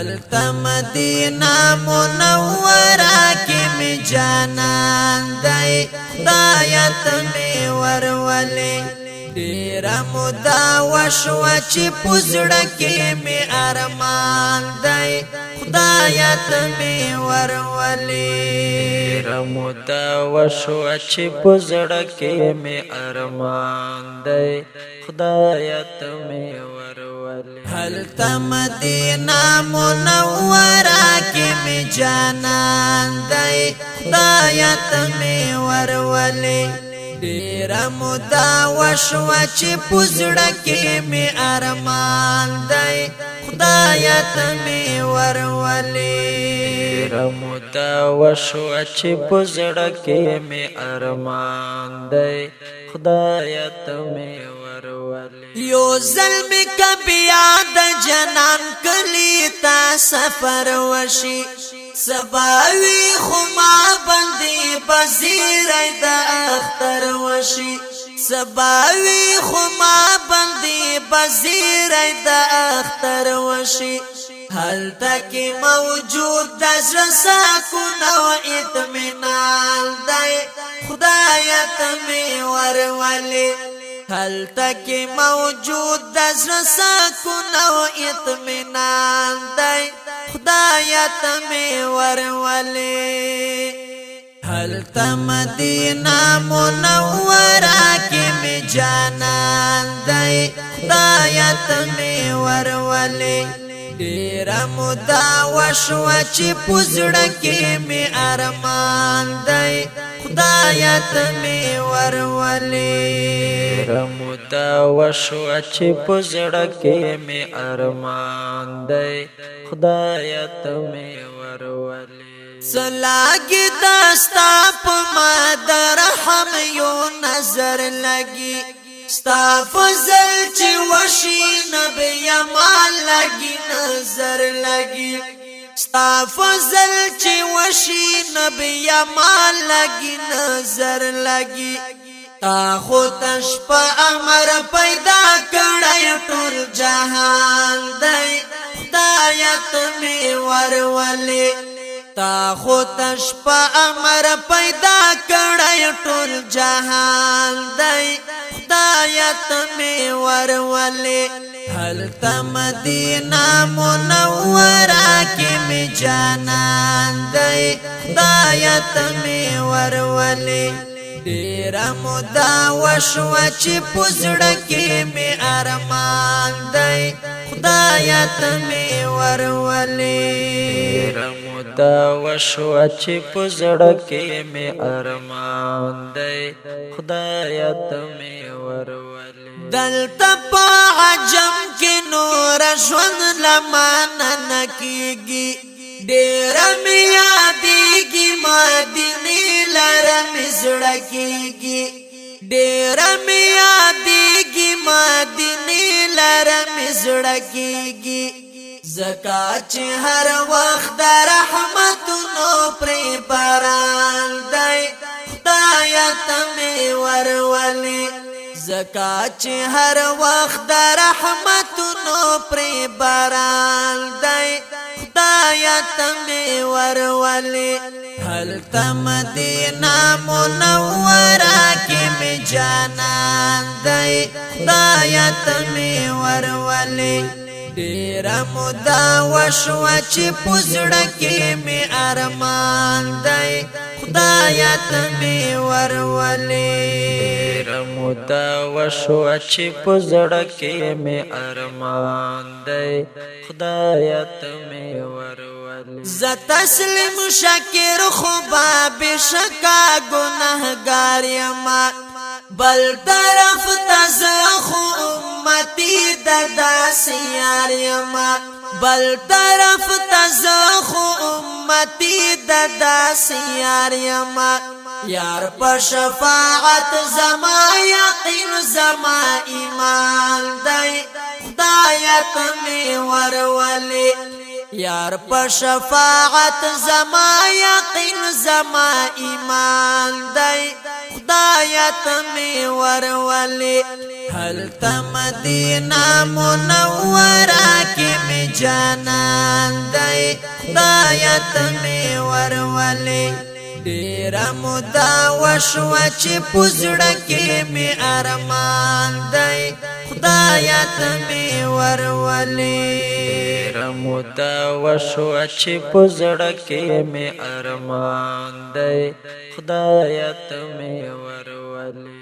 هلتا مدینہ منورہ کی می جانان دائی خدایت می ورولے ډیره مودا وشوه چې پزړه کې می ارمان دی خدایت می ورولې ډیره مودا وشوه چې پزړه کې می ارمان دی خدایت می ورولې هلته مدینه منوره کې می جانان دی خدایت می ورولې ډیره مودا وشوه چې پزړه کې می ارمان دی خدایت می ورولې ډیره مودا وشوه چې پزړه کې می ارمان دی خدایت می ورولې یو ظلم کبیا د جنان کلی تا سفر وشي سباوی خما بندی بزیر د اختر وشي سباوی خما بندی بزیر د اختر وشي حال تک موجود د سکون او اطمینان دی خدایت می ورولې حال تک موجود د سکون او اطمینان دی خدایت می ورولې هلتا مدینہ منورہ کی می جانان دی خدایت می ورولې ډیره مودا وشوه چې پزړه کې می ارمان دی خدایت می ورولې ډیره مودا وشوه چې پزړه کې می ارمان دی خدایت می ورولې سلاگی داستا پا مادر ہم یو نظر لگی ستا فضل چی وشی نبی مال لگی نظر لگی ستا فضل چی وشی نبی مال لگی نظر لگی تا خودش پا امر پیدا کڑای ټول جہان دی خدایت می ورولې تا خودش پا امر پیدا کړای ټول جهان دی خدایت می ورولې هلته مدینہ منوره کې می جانان دی خدایت می ورولې ډیره مودا وشوه چې پزړه کې می ارمان دی خدایت می ورولې ډیره مودا وشوه چې پزړه کې می ارمان دی خدایت می ورولې دلته په عجم کې نور ژوند لمانه نکېږي ډیره می یادېږي مدینې لره می زړه کېږي ډیره می یادېږي مدینې لره می زړه کېږي زکا چې هر وخت د رحمتونو پرې باران دی خدایت می ورولې زکا چې هر وخت د رحمتونو پرې باران دی خدایت می ورولې هلته مدینہ منورہ کی می جانان دی خدایت می ورولې ډیره مودا وشوه چې پزړه کې می ارمان دی خدایت می ورولې ډیره مودا وشوه چې پزړه کې می ارمان دی خدایت می ورولې ز تسلیم شکر خوبا بشکا گناهګار یما بل طرف تزخو امتی ددا سیار یما بل طرف تزخو امتی ددا سیار یما یار په شفاعت زما یقین زما ایمان دی خدایت می ورولې یار په شفاعت زما یقین زما ایمان دی خدایت می ورولې هلته مدینه منوره کې می جانان دی خدایت می ورولې ډیر مودا وشوه چې پزړه کې می ارمان دی خدایت می ورولې ډیر مودا وشوه چې پزړه کې می ارمان دی خدایت می ورولې